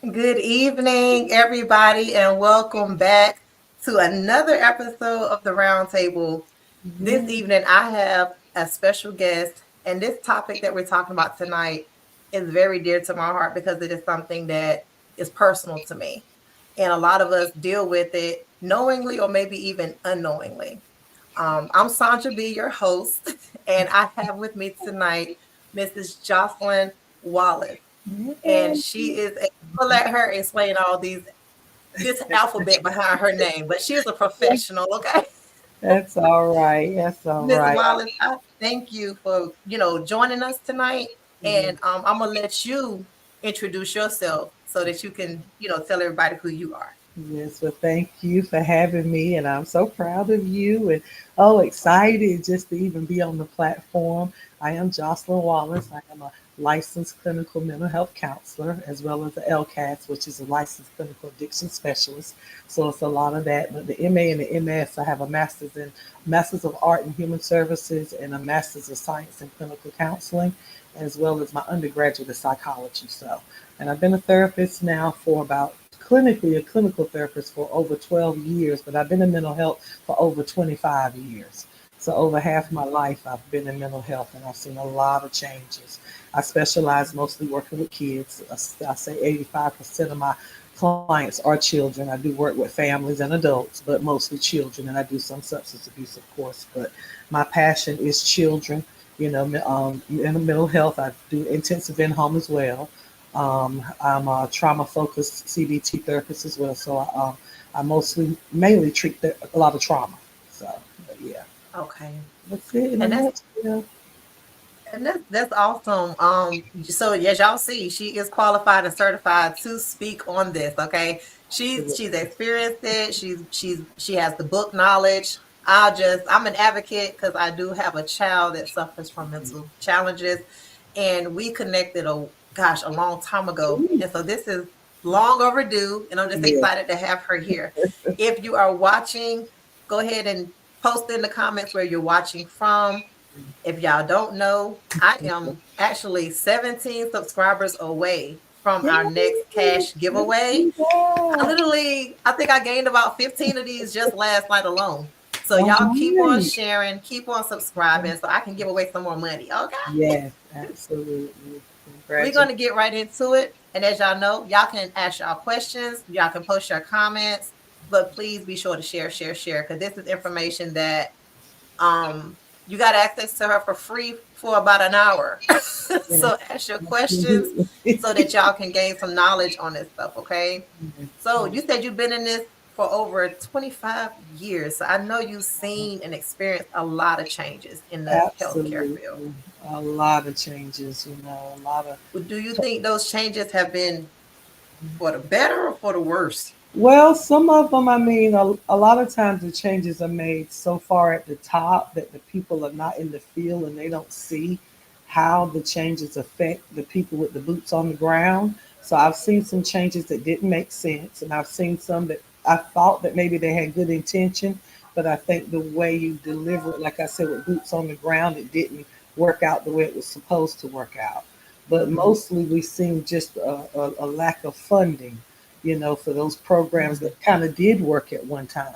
Good evening, everybody, and welcome back to another episode of the Roundtable. This Yeah, evening, I have a special guest, and this topic that we're talking about tonight is very dear to my heart because it is something that is personal to me. And a lot of us deal with it knowingly or maybe even unknowingly. I'm Sandra B., your host, and I have with me tonight Mrs. Jocelyn Wallace, and yeah. she is. We'll let her explain all this alphabet behind her name, but she is a professional. Okay, That's all right. That's all Miss right. Wallace, I thank you for joining us tonight, Yeah. and I'm gonna let you introduce yourself so that you can tell everybody who you are. Yes, well, thank you for having me, and I'm so proud of you and excited just to even be on the platform. I am Jocelyn Wallace. I am a licensed clinical mental health counselor as well as the LCATS, which is a licensed clinical addiction specialist. So it's a lot of that. But the MA and the MS, I have a master's of art in human services and a master's of science in clinical counseling, as well as my undergraduate in psychology. So, and I've been a therapist now for about clinically a clinical therapist for over 12 years, but I've been in mental health for over 25 years. So over half my life I've been in mental health and I've seen a lot of changes. I specialize mostly working with kids. I say 85% of my clients are children. I do work with families and adults, but mostly children, and I do some substance abuse, of course. But my passion is children, in mental health. I do intensive in home as well. I'm a trauma focused CBT therapist as well. So I mainly treat a lot of trauma. So, but yeah, Okay, that's it in a and that's nutshell. And that's awesome. So as y'all see, she is qualified and certified to speak on this. Okay, she's Absolutely. experienced it. She has the book knowledge. I'm an advocate because I do have a child that suffers from mental challenges, and we connected a long time ago, Ooh, and so this is long overdue, and I'm just yeah. excited to have her here. If you are watching, go ahead and post in the comments where you're watching from. If y'all don't know, I am actually 17 subscribers away from our next cash giveaway. Yeah. I think I gained about 15 of these just last night alone. So All y'all keep on right. sharing, keep on subscribing so I can give away some more money. Okay. Yes, absolutely. We're Congratulations. going to get right into it. And as y'all know, y'all can ask y'all questions, y'all can post your comments, but please be sure to share, because this is information that you got access to her for free for about an hour. Yes, So ask your questions absolutely. so that y'all can gain some knowledge on this stuff, okay? So you said you've been in this for over 25 years. So I know you've seen and experienced a lot of changes in the healthcare field. Absolutely. A lot of changes, a lot of. Do you think those changes have been for the better or for the worse? Well, some of them, I mean, a lot of times the changes are made so far at the top that the people are not in the field and they don't see how the changes affect the people with the boots on the ground. So I've seen some changes that didn't make sense, and I've seen some that I thought that maybe they had good intention, but I think the way you deliver it, like I said, with boots on the ground, it didn't work out the way it was supposed to work out. But Mm-hmm. mostly we've seen just a lack of funding, for those programs that kind of did work at one time.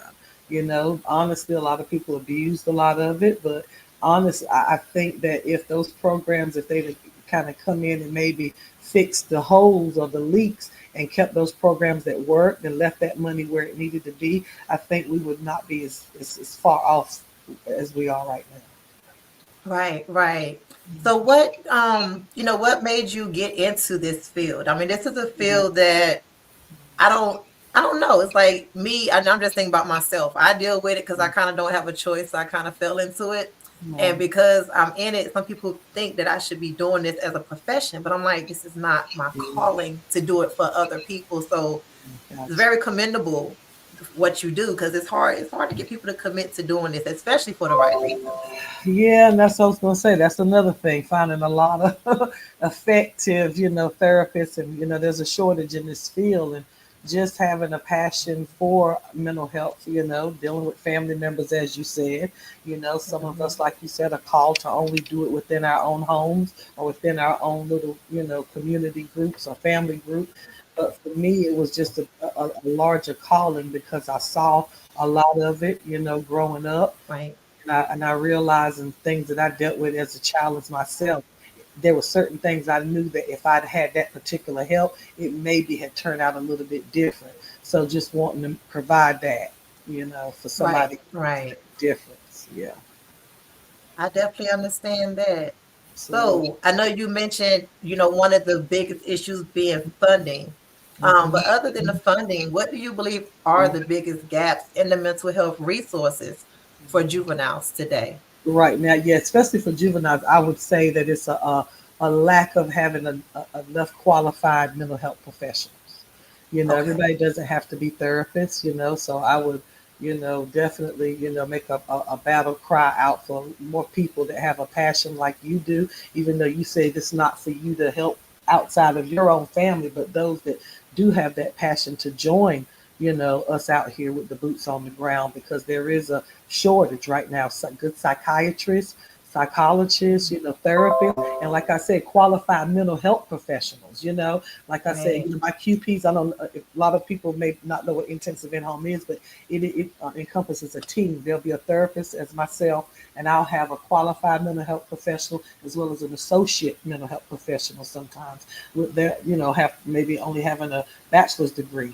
Honestly, a lot of people abused a lot of it, but honestly, I think that if those programs, if they'd kind of come in and maybe fixed the holes or the leaks and kept those programs that worked and left that money where it needed to be, I think we would not be as far off as we are right now. Right, right. So what made you get into this field? I mean, this is a Yeah. field that I don't I don't know. It's like me, I'm just thinking about myself. I deal with it because I kind of don't have a choice. So I kind of fell into it. And Right. because I'm in it, some people think that I should be doing this as a profession, but I'm like, this is not my Yeah. calling to do it for other people. So it's Gotcha. very commendable what you do because it's hard to get people to commit to doing this, especially for the right reasons. Yeah, and that's what I was going to say. That's another thing, finding a lot of effective, therapists, and there's a shortage in this field, and just having a passion for mental health, dealing with family members, as you said, some of Mhm. us, like you said, are called to only do it within our own homes or within our own little, community groups or family group. But for me, it was just a larger calling because I saw a lot of it, growing up. Right. And I realized in things that I dealt with as a child as myself, there were certain things I knew that if I'd had that particular help, it maybe had turned out a little bit different. So just wanting to provide that, for Right. somebody to Right. make a difference. Yeah, I definitely understand that. absolutely. So I know you mentioned, one of the biggest issues being funding. Hmm. But other than the funding, what do you believe are the biggest gaps in the mental health resources for juveniles today? Right now, yeah, especially for juveniles, I would say that it's a lack of having enough qualified mental health professionals. Okay. Everybody doesn't have to be therapists, so I would, definitely, make a battle cry out for more people that have a passion like you do, even though you say this not for you to help outside of your own family, but those that do have that passion to join, us out here with the boots on the ground because there is a shortage right now. Some good psychiatrists, psychologists, therapists, and like I said, qualified mental health professionals. Like I said, Right. my QPs. I don't. A lot of people may not know what intensive in home is, but it encompasses a team. There'll be a therapist as myself, and I'll have a qualified mental health professional as well as an associate mental health professional. Sometimes with that, have maybe only having a bachelor's degree,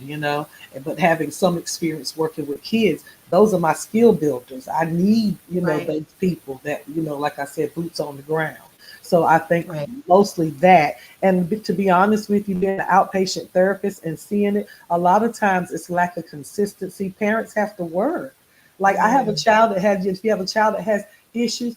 but having some experience working with kids. Those are my skill builders. I need, Right. those people that, like I said, boots on the ground. So I think Right. mostly that. And to be honest with you, being an outpatient therapist and seeing it, a lot of times it's lack of consistency. Parents have to work. Like I have a Mm, child that has, if you have a child that has issues,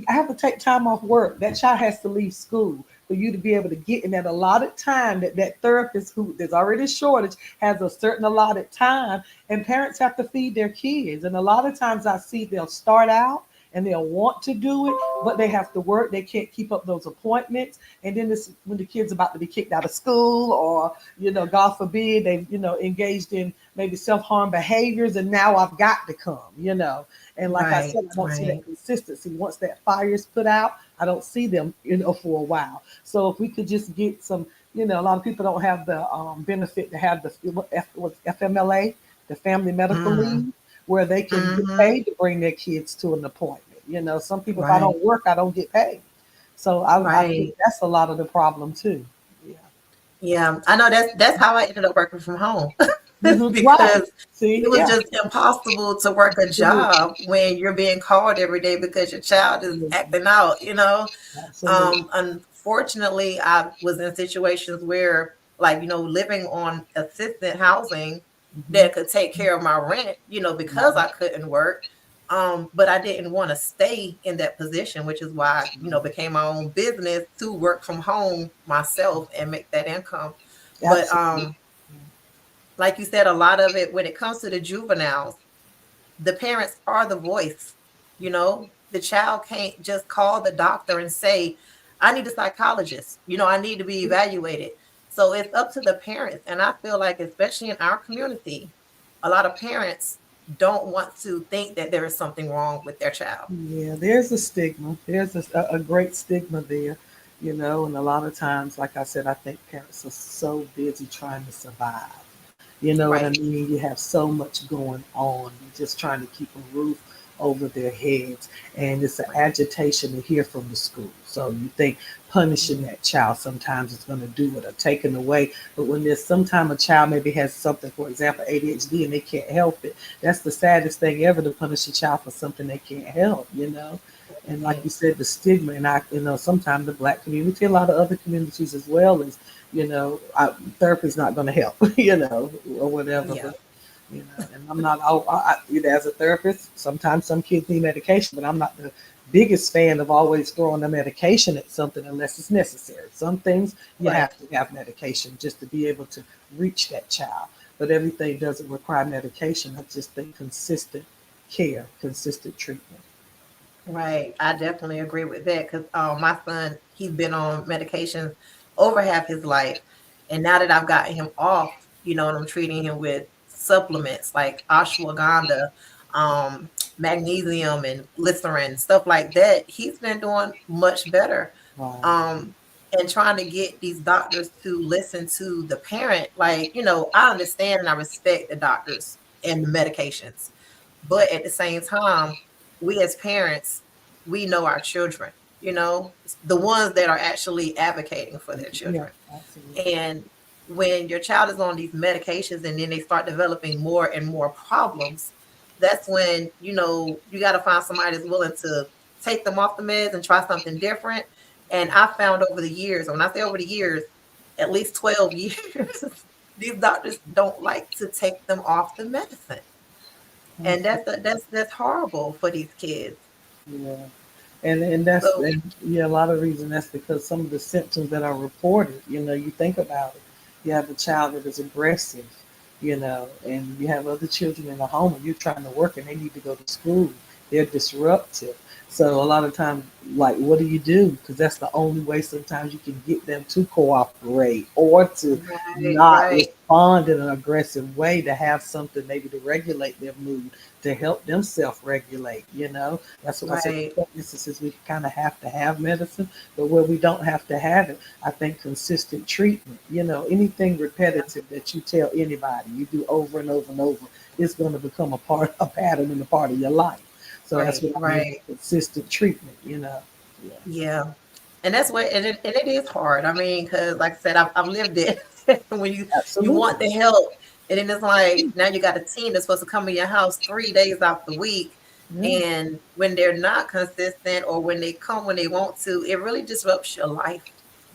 I have to take time off work. That child has to leave school for you to be able to get in that allotted time that therapist who there's already a shortage has a certain allotted time, and parents have to feed their kids. And a lot of times I see they'll start out and they'll want to do it, but they have to work. They can't keep up those appointments. And then this when the kid's about to be kicked out of school or, God forbid, they've, engaged in maybe self-harm behaviors and now I've got to come. And like I right. said, I don't see that Right. consistency. Once that fire is put out, I don't see them, for a while. So if we could just get some, a lot of people don't have the benefit to have what's FMLA, the Family Medical Mm, Leave, where they can get mm-hmm. paid to bring their kids to an appointment. Some people, if I Right. don't work, I don't get paid. So I think Right. that's a lot of the problem too. Yeah. Yeah. I know that's how I ended up working from home. Right. Because it See, was yeah. just impossible to work a Absolutely. job when you're being called every day because your child is Absolutely. acting out. Absolutely. Unfortunately, I was in situations where, like, living on assisted housing Hmm. that could take care of my rent, because Right. I couldn't work. But I didn't want to stay in that position, which is why, became my own business to work from home myself and make that income. But Absolutely. like you said, a lot of it when it comes to the juveniles, the parents are the voice. The child can't just call the doctor and say, I need a psychologist, I need to be evaluated. So it's up to the parents. And I feel like, especially in our community, a lot of parents don't want to think that there is something wrong with their child. Yeah, there's a stigma. There's a great stigma there, and a lot of times, like I said, I think parents are so busy trying to survive. You know what I Right. mean? You have so much going on. You're just trying to keep a roof over their heads. And it's an Right. agitation to hear from the school. So you think punishing that child sometimes is going to do it or taking away. But when there's sometimes a child maybe has something, for example, ADHD, and they can't help it, that's the saddest thing ever to punish a child for something they can't help. And like Right. you said, the stigma, and sometimes the black community, a lot of other communities as well, is therapy's not going to help, or whatever. Yeah. And I'm not, as a therapist, sometimes some kids need medication, but I'm not the biggest fan of always throwing the medication at something unless it's necessary. Some things you Right. have to have medication just to be able to reach that child, but everything doesn't require medication. I just think consistent care, consistent treatment. Right. I definitely agree with that because my son, he's been on medication over half his life. And now that I've gotten him off, and I'm treating him with supplements like ashwagandha, magnesium, and glycerin, stuff like that, he's been doing much better. Wow. Um, and trying to get these doctors to listen to the parent. Like, I understand and I respect the doctors and the medications, but at the same time, we as parents, we know our children, the ones that are actually advocating for their Yeah, children. absolutely. And when your child is on these medications and then they start developing more and more problems, that's when, you got to find somebody that's willing to take them off the meds and try something different. And I found over the years, when I say over the years, at least 12 years, these doctors don't like to take them off the medicine. And that's horrible for these kids. Yeah. And So yeah, a lot of reason that's because some of the symptoms that are reported, you think about it. You have a child that is aggressive, and you have other children in the home and you're trying to work and they need to go to school. They're disruptive. So a lot of times, like, what do you do? Because that's the only way sometimes you can get them to cooperate or to right, not right, respond in an aggressive way, to have something maybe to regulate their mood, to help them self-regulate. That's what I said. right, In some instances, we kind of have to have medicine, but where we don't have to have it, I think consistent treatment. Anything repetitive that you tell anybody you do over and over and over, it's going to become a pattern and a part of your life. So that's right, what I mean, right. consistent treatment. Yeah, Yeah. And that's what, and it is hard. I mean, because like I said, I've lived it. When you want absolutely. the help, and then it's like now you got a team that's supposed to come in your house 3 days out the week, Yeah, and when they're not consistent or when they come when they want to, it really disrupts your life,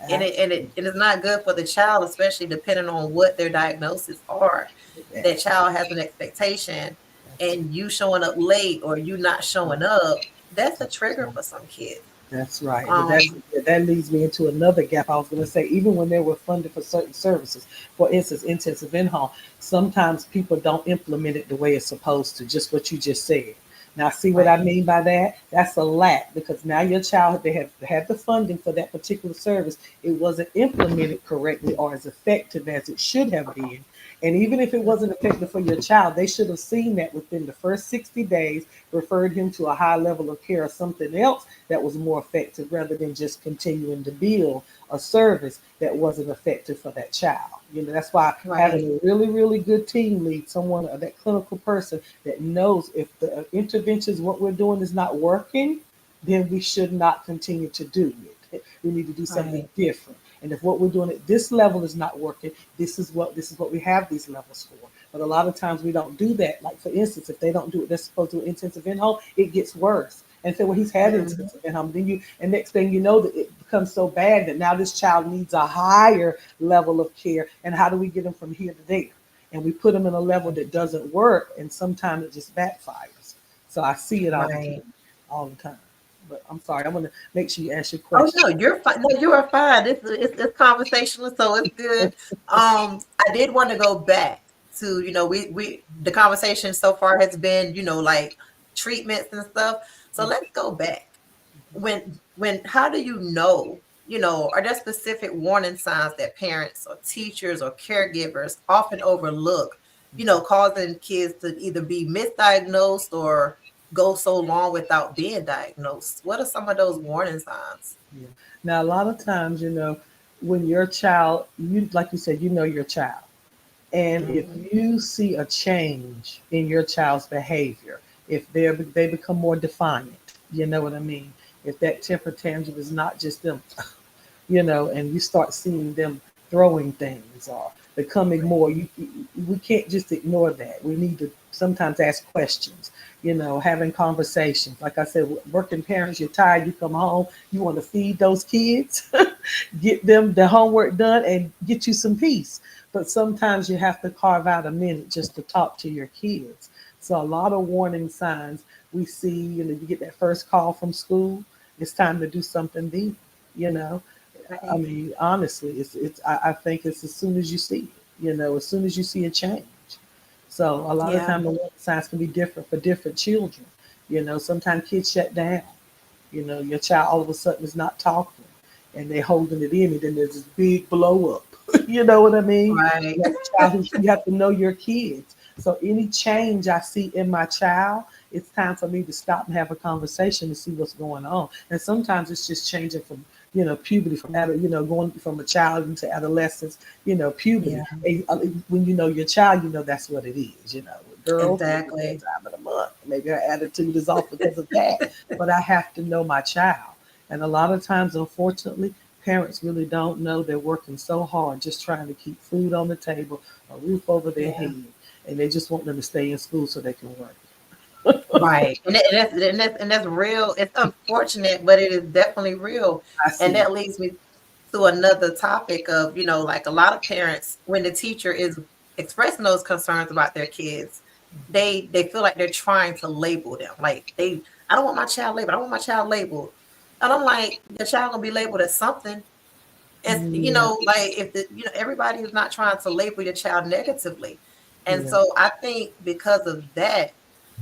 and it and absolutely. it, and it's not good for the child, especially depending on what their diagnoses are. That child has an expectation, and you showing up late or you not showing up, that's a trigger Absolutely. for some kids. That's right. But Um, that leads me into another gap. I was going to say, even when they were funded for certain services, for instance, intensive in-home, sometimes people don't implement it the way it's supposed to, just what you just said. Now, see what I right, mean by that? That's a lack, because now your child, they have had the funding for that particular service. It wasn't implemented correctly or as effective as it should have been. And even if it wasn't effective for your child, they should have seen that within the first 60 days, referred him to a high level of care or something else that was more effective, rather than just continuing to build a service that wasn't effective for that child. That's why having right, a really, really good team lead, someone, that clinical person that knows if the interventions, what we're doing is not working, then we should not continue to do it. We need to do something right, different. And if what we're doing at this level is not working, this is what we have these levels for. But a lot of times we don't do that. Like, for instance, if they don't do what they're supposed to do intensive in-home, it gets worse. And so, well, he's had mhm, intensive in-home. And next thing you know, that it becomes so bad that now this child needs a higher level of care. And how do we get them from here to there? And we put them in a level that doesn't work, and sometimes it just backfires. So I see it right. all the time. But I'm sorry, I want to make sure you ask your Oh question. no, you're fine. No, you are fine. It's conversational, so it's good. I did want to go back to, we the conversation so far has been, like treatments and stuff. So let's go back. When how do you know, are there specific warning signs that parents or teachers or caregivers often overlook, causing kids to either be misdiagnosed or go so long without being diagnosed? What are some of those warning signs? Yeah. Now, a lot of times, when your child, like you said, your child. And if Mhm. you see a change in your child's behavior, if they become more defiant, you know what I mean? If that temper tantrum is not just them, and you start seeing them throwing things or becoming more, we can't just ignore that. We need to sometimes ask questions, having conversations. Like I said, working parents, you're tired, you come home, you want to feed those kids, get them the homework done, and get you some peace. But sometimes you have to carve out a minute just to talk to your kids. So a lot of warning signs we see, you get that first call from school, it's time to do something then, you know. I Right. mean, honestly, I think it's as soon as you see it, as soon as you see a change. So a lot of Yeah. time the warning signs can be different for different children. Sometimes kids shut down. Your child all of a sudden is not talking and they're holding it in, and then there's this big blow up. You know what I mean? Right. You have a child you have to know your kids. So any change I see in my child, it's time for me to stop and have a conversation to see what's going on. And sometimes it's just changing from puberty from going from a child into adolescence, puberty. Yeah, When you know your child, that's what it is. With girls, maybe it's that exactly. time of the month. Maybe her attitude is off because of that. But I have to know my child. And a lot of times, unfortunately, parents really don't know they're working so hard just trying to keep food on the table, a roof over their Yeah. head, and they just want them to stay in school so they can work. Right. And that's real. It's unfortunate, but it is definitely real. I And see. that leads me to another topic of, like a lot of parents, when the teacher is expressing those concerns about their kids, they feel like they're trying to label them. Like I don't want my child labeled. I don't want my child labeled. And I'm like, your child gonna be labeled as something. It's, Yeah, like if everybody is not trying to label your child negatively. And yeah, so I think because of that,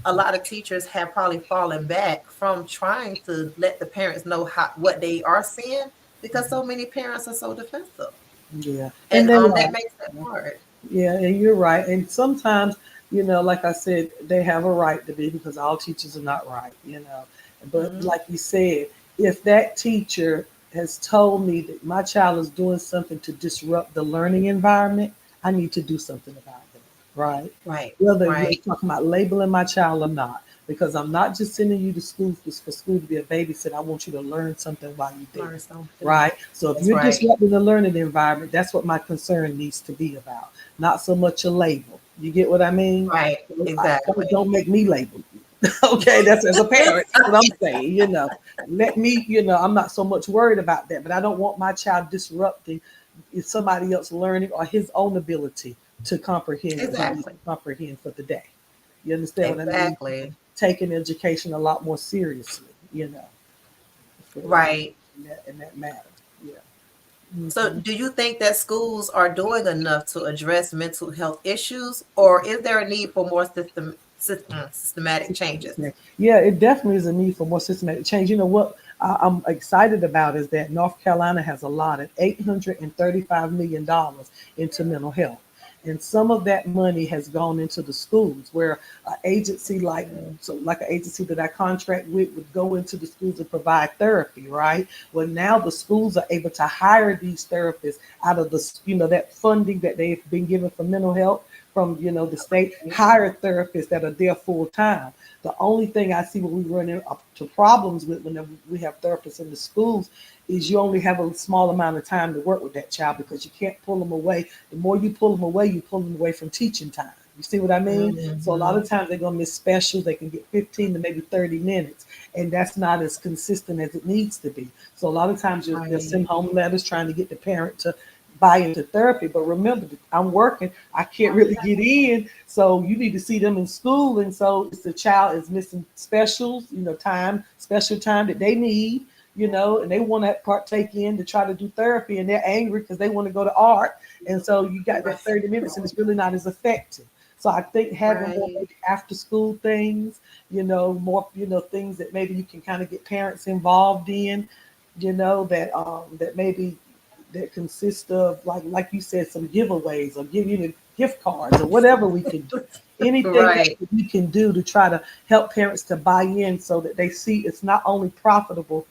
a lot of teachers have probably fallen back from trying to let the parents know what they are seeing, because so many parents are so defensive. yeah. And And they that are. makes it hard. Yeah, and you're right. And sometimes, like I said, they have a right to be because all teachers are not right. But Mhm. like you said, if that teacher has told me that my child is doing something to disrupt the learning environment, I need to do something about that, right? Right, Whether you're right. talking about labeling my child or not, because I'm not just sending you to school just for school to be a babysitter. I want you to learn something while you're there, Learn something. right? So if That's you're right. disrupting the learning environment, that's what my concern needs to be about, not so much a label. You get what I mean? Right. Exactly. Don't make me label you. Okay, that's as a parent. That's what I'm saying. Let me. I'm not so much worried about that, but I don't want my child disrupting somebody else learning or his own ability to comprehend what he needs to Exactly. comprehend for the day. You understand what I mean? Exactly. Taking education a lot more seriously. For Right. in that matter. Yeah. So, Hmm. do you think that schools are doing enough to address mental health issues, or is there a need for more systematic changes? Yeah, it definitely is a need for more systematic change. You know what I'm excited about is that North Carolina has allotted $835 million into mental health. And some of that money has gone into the schools where an agency like an agency that I contract with would go into the schools and provide therapy, right? Well, now the schools are able to hire these therapists out of that funding that they've been given for mental health from the state, hire therapists that are there full time. The only thing I see when we run into problems with when we have therapists in the schools is you only have a small amount of time to work with that child because you can't pull them away. The more you pull them away from teaching time. You see what I mean? So a lot Hmm. of times they're going to miss specials. They can get 15 to maybe 30 minutes, and that's not as consistent as it needs to be. So a lot of times they'll Right. send home letters trying to get the parent to buy into therapy. But remember, I'm working. I can't really get in. So you need to see them in school. And so if the child is missing specials, special time that they need, and they want to partake in to try to do therapy and they're angry because they want to go to art. And so you got that 30 minutes and it's really not as effective. So I think having more Right. maybe after school things, more, things that maybe you can kind of get parents involved in, that maybe that consist of like you said, some giveaways or give you the gift cards or whatever we can do. Anything else Right. that we can do to try to help parents to buy in so that they see it's not only profitable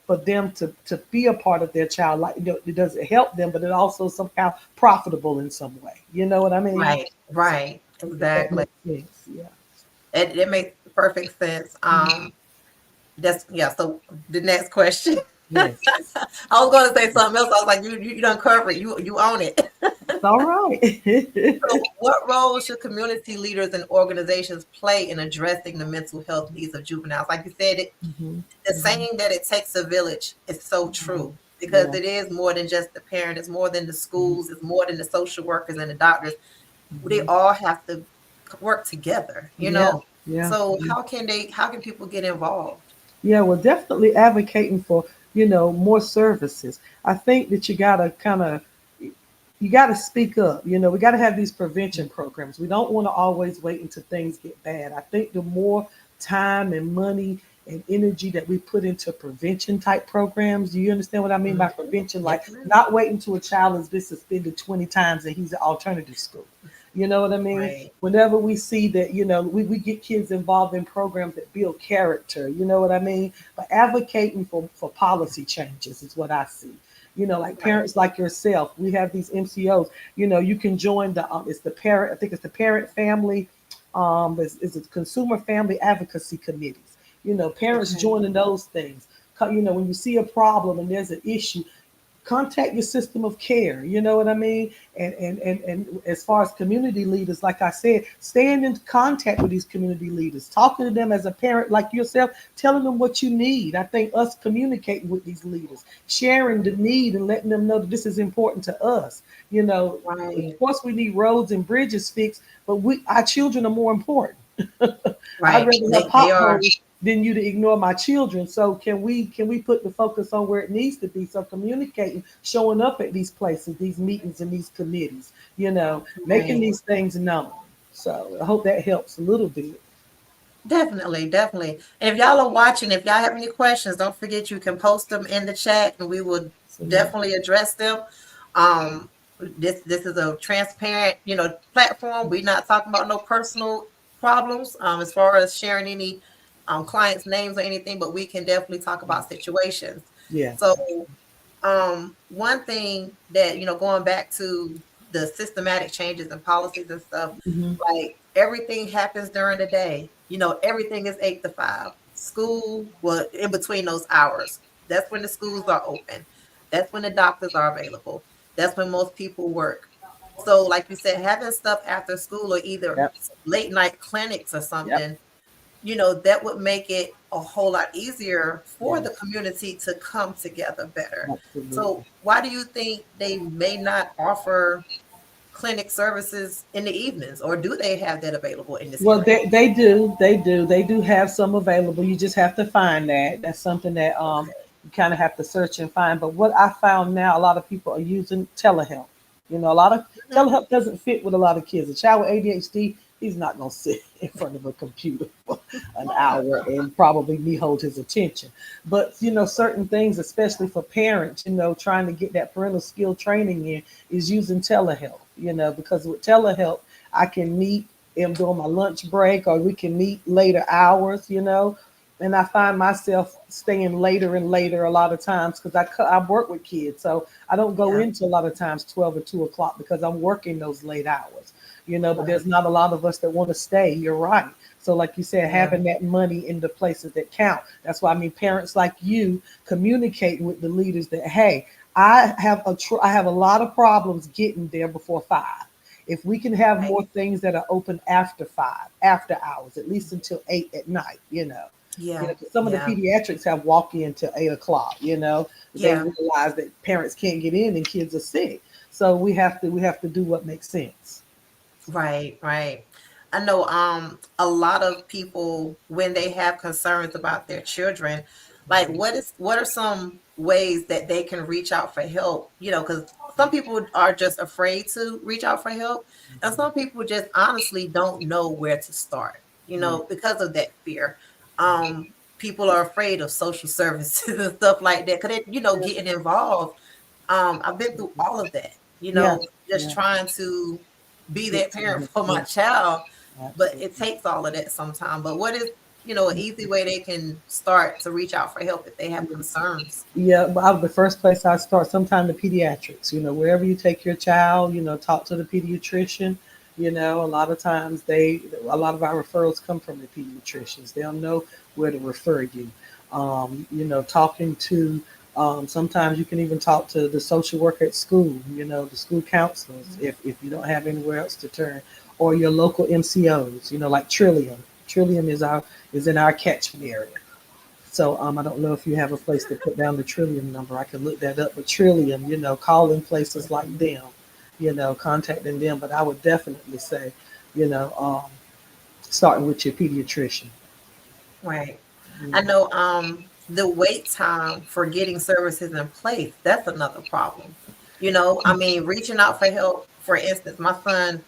for them to be a part of their child, like it doesn't help them, but it also somehow profitable in some way. You know what I mean? Right. So Right. if that Exactly. makes sense, yeah. It makes perfect sense. Mhm. That's yeah. So the next question, I Yes, was going to say something else. I was like, you done covered it. You own it. it's all right. So, what role should community leaders and organizations play in addressing the mental health needs of juveniles? Like you said, Hmm. the Hmm. saying that it takes a village is so true, because Yeah. it is more than just the parent. It's more than the Hmm. schools. It's more than the social workers and the doctors. They Hmm. all have to work together. Yeah. Yeah. So how can people get involved? Yeah, well, definitely advocating for, more services. I think that you gotta speak up. We gotta have these prevention programs. We don't want to always wait until things get bad. I think the more time and money and energy that we put into prevention type programs, do you understand what I mean Mhm. by prevention? Yes, Like ma'am. not waiting until a child has been suspended 20 times and he's at alternative school. You know what I mean? Right. Whenever we see that, we get kids involved in programs that build character, you know what I mean? But advocating for policy changes is what I see. Like Right. parents like yourself, we have these MCOs. You can join it's the parent, I think it's the parent family, it's consumer family advocacy committees. Parents Okay. joining those things. When you see a problem and there's an issue, contact your system of care. You know what I mean? And as far as community leaders, like I said, staying in contact with these community leaders, talking to them as a parent like yourself, telling them what you need. I think us communicating with these leaders, sharing the need and letting them know that this is important to us. Of Right. course we need roads and bridges fixed, but our children are more important. I'd Right. rather have They are. potholes than you to ignore my children. So can we put the focus on where it needs to be? So communicating, showing up at these places, these meetings and these committees, making Right. these things known. So I hope that helps a little bit. Definitely, definitely. And if y'all are watching, if y'all have any questions, don't forget you can post them in the chat and we will So yeah, definitely address them. This is a transparent, platform. We're not talking about no personal problems, as far as sharing any clients' names or anything, but we can definitely talk about situations. yeah, So one thing that, going back to the systematic changes and policies and stuff, hmm, like everything happens during the day. Everything is 8 to 5. School, well, in between those hours, that's when the schools are open. That's when the doctors are available. That's when most people work. So, like you said, having stuff after school or either yep, late night clinics or yep, something, that would make it a whole lot easier for the yes, community to come together better. absolutely. So, why do you think they may not offer clinic services in the evenings, or do they have that available in this Well, area? they do have some available. You just have to find that. That's something that Okay. you kind of have to search and find. But what I found now, a lot of people are using telehealth. A lot of Mhm. telehealth doesn't fit with a lot of kids. A child with ADHD, he's not going to sit in front of a computer for an hour and probably me hold his attention. But certain things, especially for parents, trying to get that parental skill training in, is using telehealth. Because with telehealth, I can meet him during my lunch break, or we can meet later hours. And I find myself staying later and later a lot of times because I work with kids, so I don't go Yeah. into a lot of times 12 or 2 o'clock because I'm working those late hours. But there's Right. not a lot of us that want to stay. You're right. So, like you said, Yeah. having that money in the places that count. That's why I mean, parents like you communicating with the leaders that, hey, I have a lot of problems getting there before 5. If we can have Right. more things that are open after 5, after hours, at least until 8 at night. Yeah. 'Cause some of the Yeah. pediatrics have walk in till 8 o'clock. But they Yeah. realize that parents can't get in and kids are sick. So we have to do what makes sense. Right, right. I know a lot of people when they have concerns about their children, like what are some ways that they can reach out for help? Because some people are just afraid to reach out for help, and some people just honestly don't know where to start, Yeah. because of that fear. People are afraid of social services and stuff like that. Cause getting involved. I've been through all of that, Yeah. just Yeah. trying to be that Get to parent them. for my Yeah. child, but it Absolutely. takes all of that sometime. But what is, an easy way they can start to reach out for help if they have concerns? Yeah, but the first place I start, sometime the pediatrics, wherever you take your child, talk to the pediatrician. A lot of times a lot of our referrals come from the pediatricians. They'll know where to refer you. Talking to, sometimes you can even talk to the social worker at school, the school counselors, if you don't have anywhere else to turn, or your local MCOs, like Trillium. Trillium is in our catchment area. So I don't know if you have a place to put down the Trillium number. I can look that up. But Trillium, calling places like them, contacting them. But I would definitely say, you know, um, starting with your pediatrician. Right. I Mhm. know the wait time for getting services in place, that's another problem. I mean, reaching out for help, for instance, my son,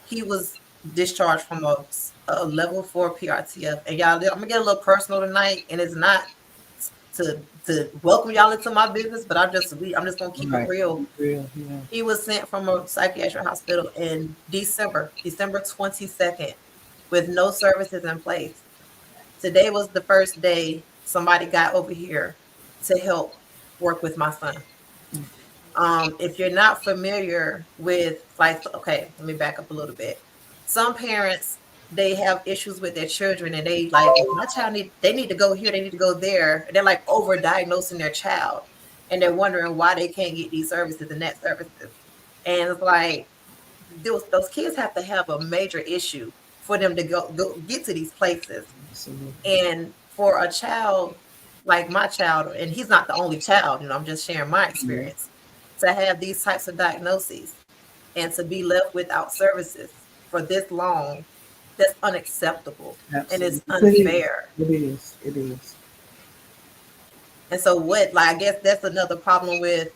he was discharged from a level 4 PRTF. And y'all, I'm gonna get a little personal tonight, and it's not to to welcome y'all into my business, but I'm just gonna keep it Right. real. Real. Yeah. He was sent from a psychiatric hospital in December 22nd, with no services in place. Today was the first day somebody got over here to help work with my son. If you're not familiar with, like, okay, let me back up a little bit. Some parents, they have issues with their children, and they like, if my child they need to go here, they need to go there. And they're like over diagnosing their child, and they're wondering why they can't get these services and that services. And it's like those kids have to have a major issue for them to go get to these places. Absolutely. And for a child like my child, and he's not the only child, I'm just sharing my Yeah. experience, to have these types of diagnoses and to be left without services for this long, that's unacceptable and it's Absolutely. It is. unfair. It is. It is. And so what, like, I guess that's another problem with,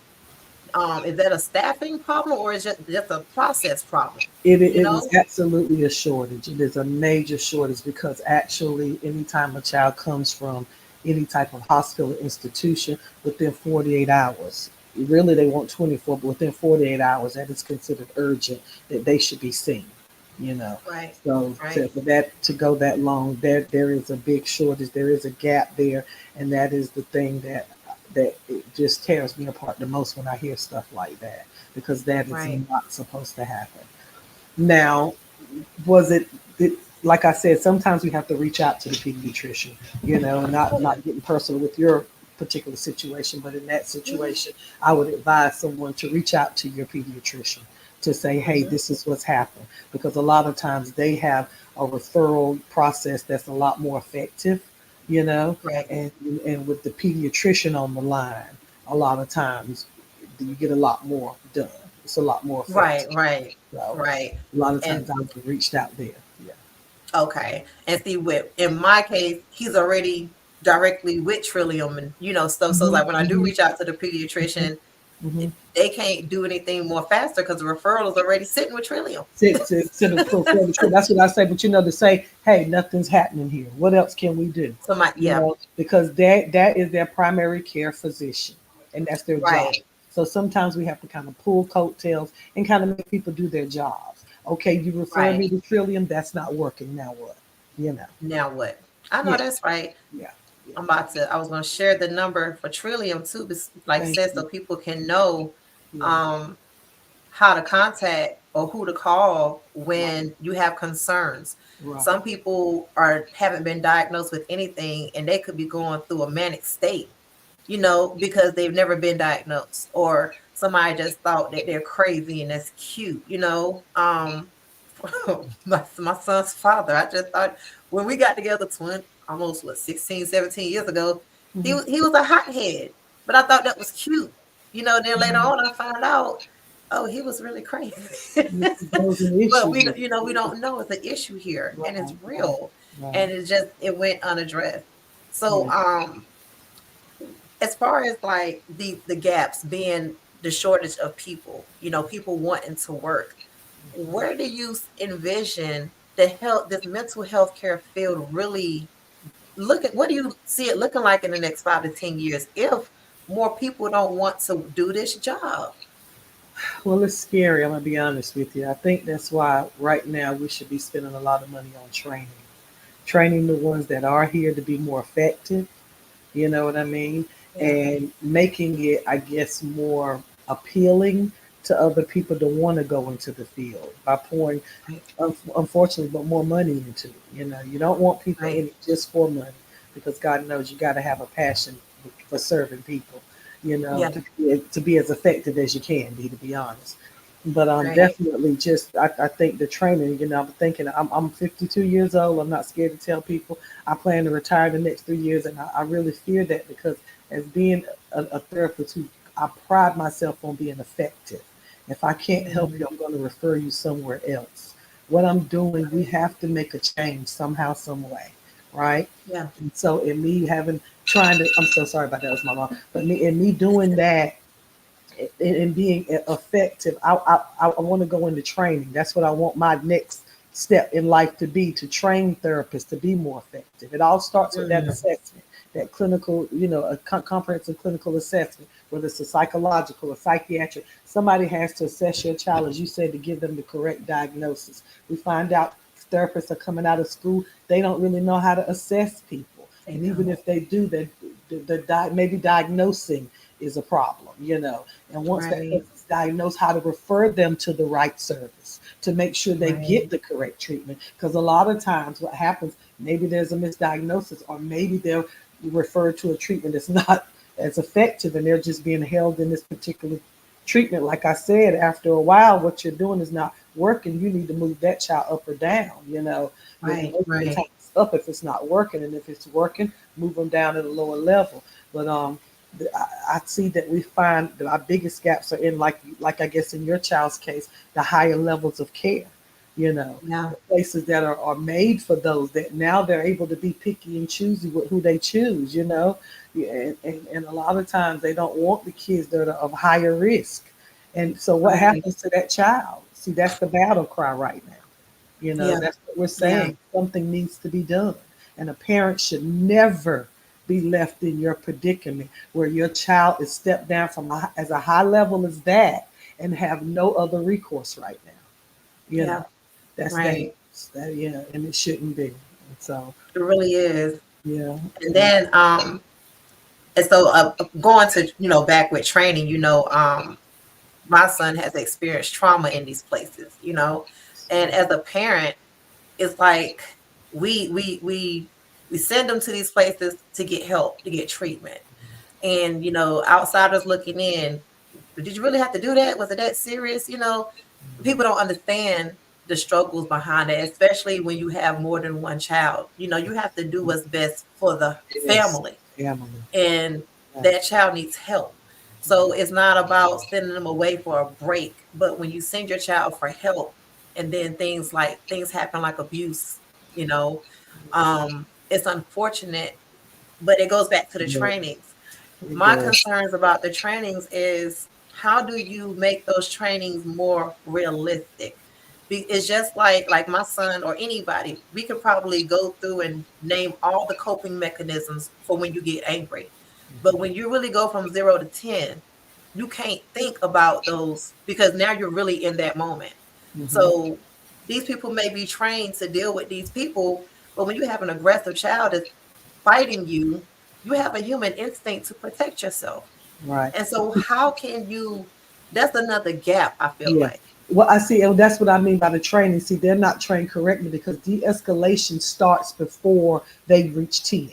is that a staffing problem or is just a process problem? It is You absolutely a shortage. It is a major shortage because actually, anytime a child comes from any type of hospital or institution within 48 hours, really they want 24, but within 48 hours, that is considered urgent that they should be seen. You know, right, so right, for that to go that long, there is a big shortage. There is a gap there, and that is the thing that it just tears me apart the most when I hear stuff like that because that is right. not supposed to happen. Now, was it like I said, sometimes we have to reach out to the pediatrician, and Oh yeah. not getting personal with your particular situation, but in that Hmm. situation, I would advise someone to reach out to your pediatrician to say, hey, Hmm. this is what's happened. Because a lot of times they have a referral process that's a lot more effective, you know, Right, and and with the pediatrician on the line, a lot of times you get a lot more done. It's a lot more right, effective. right, So right. a lot of And times I've reached out there. Yeah. okay. And see, with in my case, he's already directly with Trillium and stuff. So Hmm. like when I do Hmm. reach out to the pediatrician, Hmm. they can't do anything more faster because the referral is already sitting with Trillium. To the for the truth. That's what I say. But to say, hey, nothing's happening here. What else can we do? So my yeah, Because that is their primary care physician, and that's their job. right, So sometimes we have to kind of pull coattails and kind of make people do their jobs. Okay, you refer right. me to Trillium, that's not working. Now what? You know. Now what? I know Yeah, that's right. yeah, yeah. I was going to share the number for Trillium too, like I Thank said, you. so people can know Yeah, um, how to contact or who to call right, when you have concerns. right. Some people haven't been diagnosed with anything and they could be going through a manic state, because they've never been diagnosed, or somebody just thought that they're crazy and that's cute. My son's father, I just thought when we got together almost 16, 17 years ago, Mm-hmm. he was a hothead, but I thought that was cute. Then later Mm-hmm. on I found out, oh, he was really crazy. There was an But issue we, with we it. don't know it's an issue here Right, and it's right, real, right. and it went unaddressed. So Yeah. as far as like the gaps being the shortage of people, people wanting to work, where do you envision this mental health care field really what do you see it looking like in the next 5 to 10 years if more people don't want to do this job? Well, it's scary. I'm gonna be honest with you. I think that's why right now we should be spending a lot of money on training the ones that are here to be more effective. You know what I mean? Yeah. And making it, I guess, more appealing to other people to want to go into the field by pouring, Right. unfortunately, but more money into it. You don't want people Right. in it just for money because God knows you got to have a passion for serving people. Yeah. To be as effective as you can be, to be honest. But Right. definitely just I think the training. I'm thinking I'm 52 years old. I'm not scared to tell people I plan to retire the next 3 years, and I really fear that because as being a therapist who I pride myself on being effective. If I can't help Mhm. you, I'm going to refer you somewhere else. What I'm doing, we have to make a change somehow, some way, right? Yeah. And so, in me trying to, I'm so sorry about that, was my mom, but me doing that and being effective, I want to go into training. That's what I want my next step in life to be, to train therapists to be more effective. It all starts with that Mm. assessment. that clinical, a comprehensive clinical assessment, whether it's a psychological or psychiatric. Somebody has to assess your child, as you said, to give them the correct diagnosis. We find out therapists are coming out of school, they don't really know how to assess people. They And even don't. if they do, maybe diagnosing is a problem. And once that Right. person's diagnosed, how to refer them to the right service to make sure they get Right. the correct treatment. Because a lot of times what happens, maybe there's a misdiagnosis, or maybe they're referred to a treatment that's not as effective, and they're just being held in this particular treatment. Like I said, after a while, what you're doing is not working. You need to move that child up or down. But Right. most of the time Right. it's up if it's not working, and if it's working, move them down at a lower level. But I see that we find that our biggest gaps are in, like I guess in your child's case, the higher levels of care. Yeah. The places that are made for those, that now they're able to be picky and choosy with who they choose. Yeah, and a lot of times they don't want the kids that are of higher risk. And so what Right. happens to that child? See, that's the battle cry right now. Yeah. That's what we're Yeah. saying. Something needs to be done. And a parent should never be left in your predicament where your child is stepped down from as a high level as that and have no other recourse right now. You Yeah. know, that's Right. dangerous. Yeah, and it shouldn't be. And so, It really is. yeah, And then and so going to, back with training, my son has experienced trauma in these places, and as a parent, it's like we send them to these places to get help, to get treatment. And outsiders looking in, did you really have to do that? Was it that serious? People don't understand the struggles behind it, especially when you have more than one child. You have to do what's best for the yes, family, family. and Yeah. that child needs help. So it's not about sending them away for a break, but when you send your child for help, and then things happen like abuse, you know, it's unfortunate, but it goes back to the Yeah, trainings. it My does. concerns about the trainings is, how do you make those trainings more realistic? It's just like my son or anybody, we could probably go through and name all the coping mechanisms for when you get angry. But when you really go from 0 to 10, you can't think about those because now you're really in that moment. Hmm. So these people may be trained to deal with these people, but when you have an aggressive child that's fighting you, you have a human instinct to protect yourself. Right. And so how can you, that's another gap, I feel Yeah. like. Well, I see, and that's what I mean by the training. See, they're not trained correctly because de-escalation starts before they reach 10.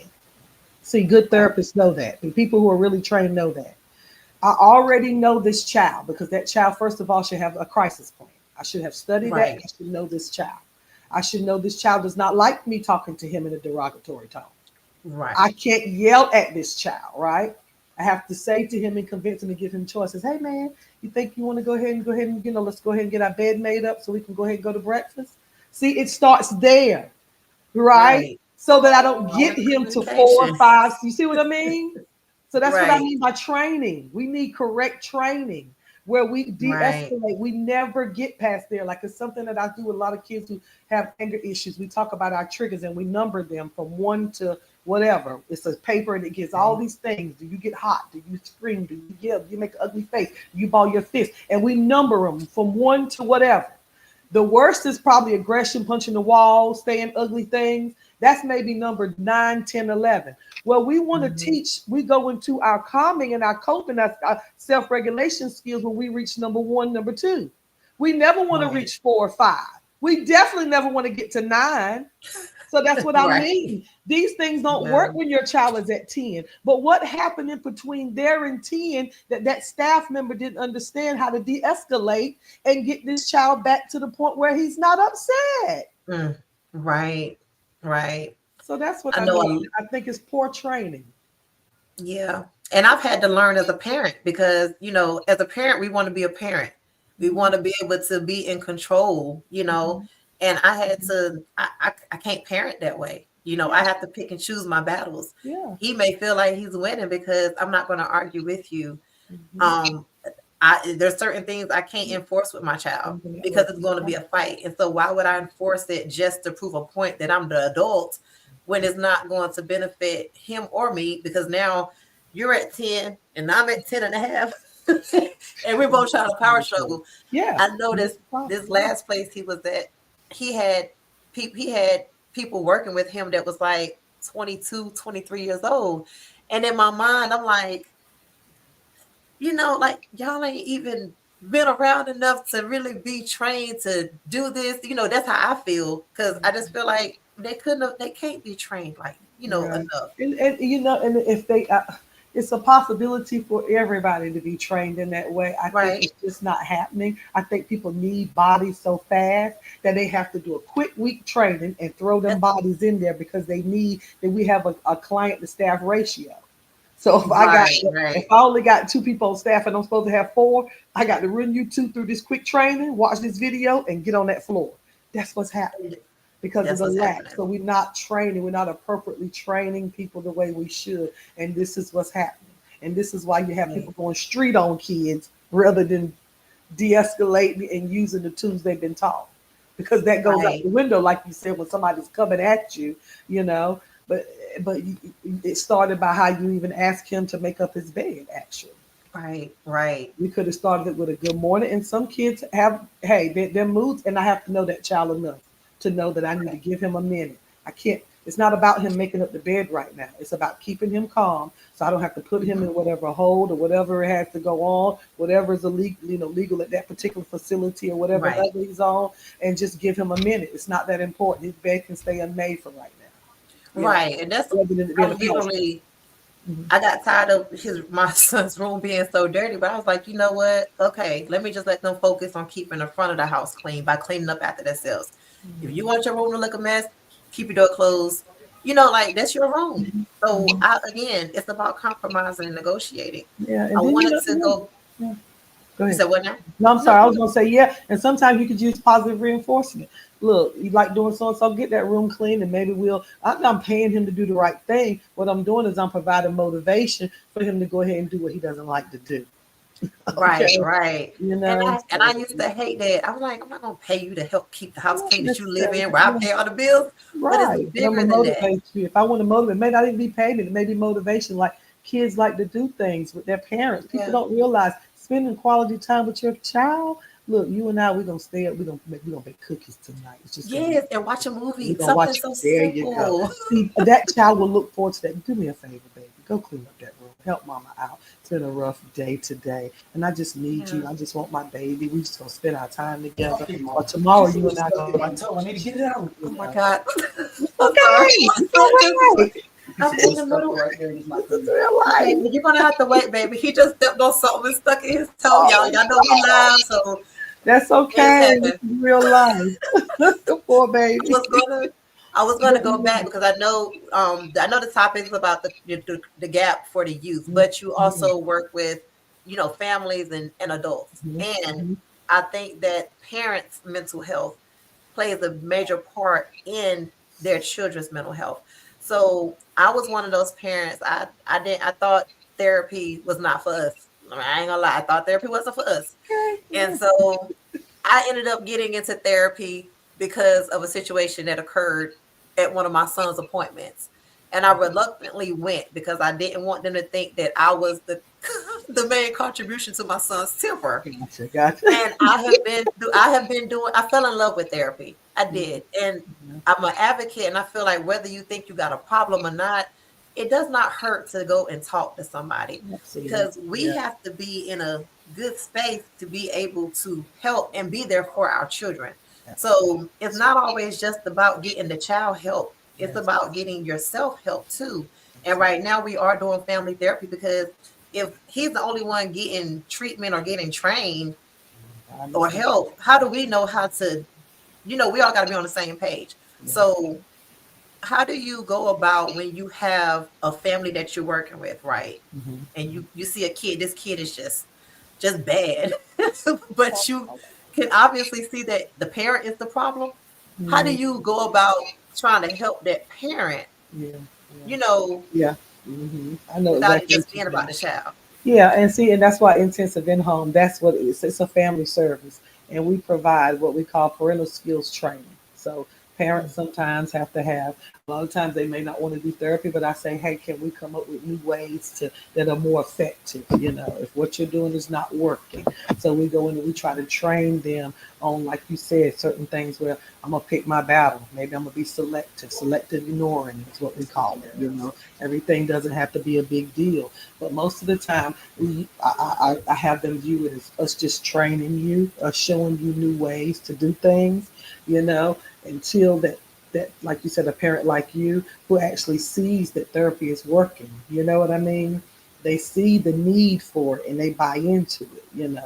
See, good Right. therapists know that. The people who are really trained know that. I already know this child because that child, first of all, should have a crisis plan. I should have studied that. Right. I should know this child. I should know this child does not like me talking to him in a derogatory tone. I Right. can't yell at this child, right? I have to say to him and convince him and give him choices. Hey, man, you think you want to go ahead and let's go ahead and get our bed made up so we can go ahead and go to breakfast? See, it starts there, right? Right. So that I don't All get that him to 4 or communication. 5. You see what I mean? So that's what I Right. mean by training. We need correct training where we Right. de-escalate. We never get past there. Like it's something that I do with a lot of kids who have anger issues. We talk about our triggers and we number them from 1 to whatever. It's a paper and it gives all Right. these things. Do you get hot? Do you scream? Do you yell? Do you make an ugly face? Do you ball your fist? And we number them from 1 to whatever. The worst is probably aggression, punching the wall, saying ugly things. That's maybe number 9, 10, 11. Well, we want to Mhm. teach, we go into our calming and our coping, our self regulation skills when we reach number 1, number 2. We never want to Right. reach 4 or 5. We definitely never want to get to 9. So that's what I Right. mean. These things don't Yeah. work when your child is at 10. But what happened in between there and 10 that staff member didn't understand how to de escalate and get this child back to the point where he's not upset? Mm. Right. Right. So that's what I I know mean. I think it's poor training. yeah. And I've had to learn as a parent because, as a parent, we want to be a parent. We Mm-hmm, want to be able to be in control. mm-hmm, And I had mm-hmm. to, I can't parent that way. Yeah, I have to pick and choose my battles. yeah. He may feel like he's winning because I'm not going to argue with you. Mm-hmm. Um, there's certain things I can't enforce with my child Something that because works. it's going to be a fight. And so why would I enforce it just to prove a point that I'm the adult? when it's not going to benefit him or me, because now you're at 10 and I'm at 10 and a half. And we're both trying to power struggle. Yeah. I noticed this last place he was at, he had he had people working with him that was like 22, 23 years old. And in my mind, I'm like, like y'all ain't even been around enough to really be trained to do this. That's how I feel. Cause I just feel like they can't be trained like, Right. enough. And and if they, it's a possibility for everybody to be trained in that way. I think Right. it's just not happening. I think people need bodies so fast that they have to do a quick week training and throw them That's bodies in there because they need that we have a client to staff ratio. So right, if right. I only got two people on staff and I'm supposed to have four, I got to run you two through this quick training, watch this video, and get on that floor. That's what's happening because of That's the what's lack. happening. So we're not training, we're not appropriately training people the way we should. And this is what's happening. And this is why you have Right. people going street on kids rather than de-escalating and using the tools they've been taught. Because that goes out Right. the window, like you said, when somebody's coming at you, you know. But it started by how you even asked him to make up his bed, actually. Right. Right. We could have started it with a good morning. And some kids have, hey, their moods, and I have to know that child enough to know that I need to Right. give him a minute. I can't, it's not about him making up the bed right now. It's about keeping him calm so I don't have to put him Mhm. in whatever hold or whatever has to go on, whatever is illegal, legal at that particular facility or whatever Right. level he's on, and just give him a minute. It's not that important. His bed can stay unmade for right now, Right. And that's rather than it being a I'm punishment. literally Mhm. I got tired of my son's room being so dirty, but I was like, you know what? Okay, let me just let them focus on keeping the front of the house clean by cleaning up after themselves. If you want your room to look a mess, keep your door closed. Like that's your room. Mhm. So Mhm. again, it's about compromising and negotiating. Yeah, I and then wanted to yeah, go. yeah. Go You ahead. said what now? No, I'm No, sorry. I go was ahead. gonna say yeah, and sometimes you could use positive reinforcement. Look, you like doing so and so, get that room clean, and maybe I'm not paying him to do the right thing. What I'm doing is I'm providing motivation for him to go ahead and do what he doesn't like to do. Right, Okay, right. you And know. I used to hate that. I'm like, I'm not gonna pay you to help keep the house Not clean that you live necessarily. in, where I pay all the bills. But it's Right. But I'm bigger gonna than that. motivate you. If I want to motivate, it may not even be payment, it may be motivation. Like kids like to do things with their parents. People Yeah. don't realize spending quality time with your child. Look, you and I, we're gonna stay up, we're gonna make cookies tonight. It's just gonna be Yes, and watch a we're movie. gonna Something watch it. so There you go. simple. See, that child will look forward to that. Do me a favor, baby. Go clean up that room. Help mama out. It's been a rough day today. And I just need Yeah. you. I just want my baby. We just gonna spend our time together. Okay, Or mom. She tomorrow said you you and I stuck in gonna my do toe. I need to get it out. Oh my God. I'm sorry. okay. My It's all son just right. You I'm said in it's the stuck middle. right there. It's not This is coming out. real Okay, life. well, you're gonna have to wait, baby. He just stepped on something and stuck in his toe, y'all. Oh Y'all know we live, no. so That's things okay. This happen. is real life. Poor I baby. was gonna I was gonna go back because I know the topics about the gap for the youth, but you also work with families and adults. And I think that parents' mental health plays a major part in their children's mental health. So I was one of those parents. I thought therapy was not for us. I ain't gonna lie, I thought therapy wasn't for us. Okay. And so I ended up getting into therapy because of a situation that occurred at one of my son's appointments. And I reluctantly went because I didn't want them to think that I was the the main contribution to my son's temper. Gotcha. Gotcha. And I have been doing I fell in love with therapy. I did. And I'm an advocate, and I feel like whether you think you got a problem or not, it does not hurt to go and talk to somebody, Absolutely. because we Yeah. have to be in a good space to be able to help and be there for our children. So it's not always just about getting the child help. It's Yes. about getting yourself help too. And Absolutely. right now we are doing family therapy because if he's the only one getting treatment or getting trained I or understand. help, how do we know how to, we all got to be on the same page. Yeah. So how do you go about when you have a family that you're working with, right? And Mm-hmm. you see a kid, this kid is just bad, but you can obviously see that the parent is the problem. How do Mm-hmm. you go about trying to help that parent, Yeah. you know, Yeah. Yeah. I know without it exactly just what you being about mean. the child? Yeah, and see, and that's why intensive in home. That's what it is. It's a family service, and we provide what we call parental skills training. So parents sometimes have to have A lot of times they may not want to do therapy, but I say, hey, can we come up with new ways to that are more effective? If what you're doing is not working, so we go in and we try to train them on, like you said, certain things where I'm gonna pick my battle. Maybe I'm gonna be selective ignoring is what we call it. Everything doesn't have to be a big deal, but most of the time, I have them view it as us just training you, us showing you new ways to do things. You know, until that, like you said, a parent like you who actually sees that therapy is working. You know what I mean? They see the need for it and they buy into it,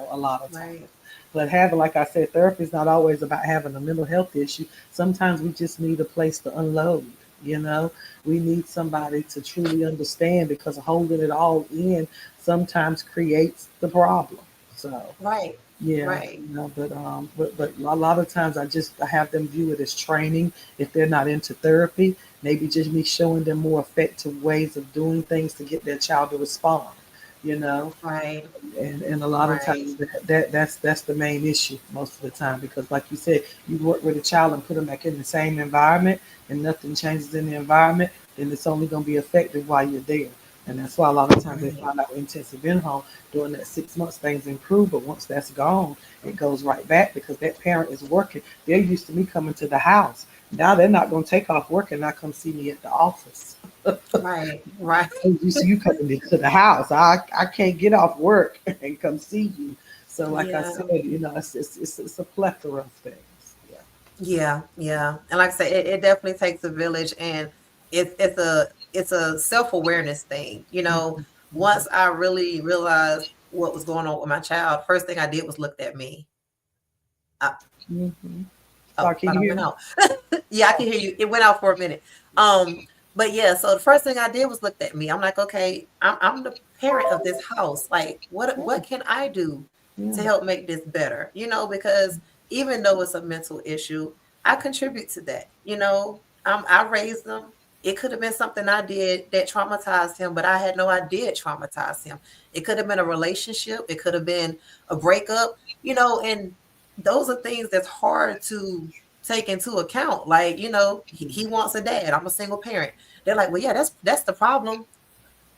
a lot of times. Right. But having, like I said, therapy is not always about having a mental health issue. Sometimes we just need a place to unload. You know, we need somebody to truly understand, because holding it all in sometimes creates the problem. So, Right. yeah, Right. but a lot of times I have them view it as training if they're not into therapy. Maybe just me showing them more effective ways of doing things to get their child to respond. You know, Right. and a lot of Right. times that's the main issue most of the time, because like you said, you work with a child and put them back in the same environment and nothing changes in the environment, then it's only going to be effective while you're there. And that's why a lot of times they Right. find out intensive in home during that 6 months things improve, but once that's gone, it goes right back because that parent is working. They're used to me coming to the house. Now they're not going to take off work and not come see me at the office. Right. Right. You see you coming into the house. I can't get off work and come see you. So like I Yeah. said, it's a plethora of things. Yeah. Yeah. Yeah. And like I say, it definitely takes a village, and it's a self-awareness thing. Mhm. Once I really realized what was going on with my child, first thing I did was looked at me. I, Mhm. oh, Sorry, can thought you I hear went me? out. Yeah, I can hear you. It went out for a minute. But yeah, so the first thing I did was looked at me. I'm like, okay, I'm the parent of this house. Like, what Yeah, can I do to yeah. help make this better? Because even though it's a mental issue, I contribute to that. I raised them. It could have been something I did that traumatized him, but I had no idea it traumatized him. It could have been a relationship. It could have been a breakup. And those are things that's hard to take into account. Like, he wants a dad. I'm a single parent. They're like, well, yeah, that's the problem.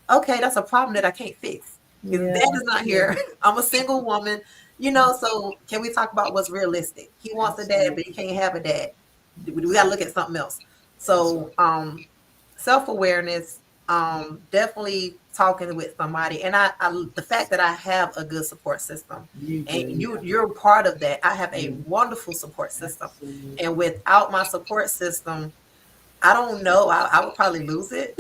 Okay, that's a problem that I can't fix. His Yeah, dad is not yeah, here. I'm a single woman. So can we talk about what's realistic? He wants a dad, but he absolutely. can't have a dad. We got to look at something else. That's right. So self-awareness, definitely talking with somebody, and the fact that I have a good support system, You and do, yeah. you're part of that. I have a Yeah, wonderful support system, and absolutely. without my support system, I don't know, I would probably lose it.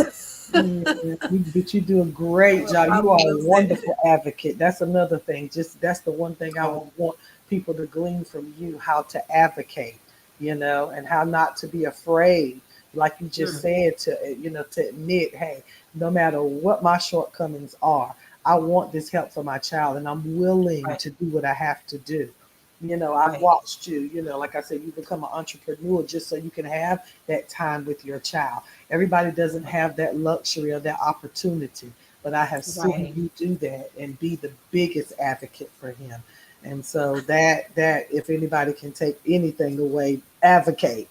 Yeah, but you do a I great would job. You probably are a lose it. wonderful advocate. That's another thing. Just that's the one thing I would Oh, want people to glean from you: how to advocate, and how not to be afraid, like you just mm, said, to admit, hey, no matter what my shortcomings are, I want this help for my child, and I'm willing right, to do what I have to do. I've right, watched you, like I said, you become an entrepreneur just so you can have that time with your child. Everybody doesn't have that luxury or that opportunity, but I have seen right. you do that and be the biggest advocate for him. And so that if anybody can take anything away, advocate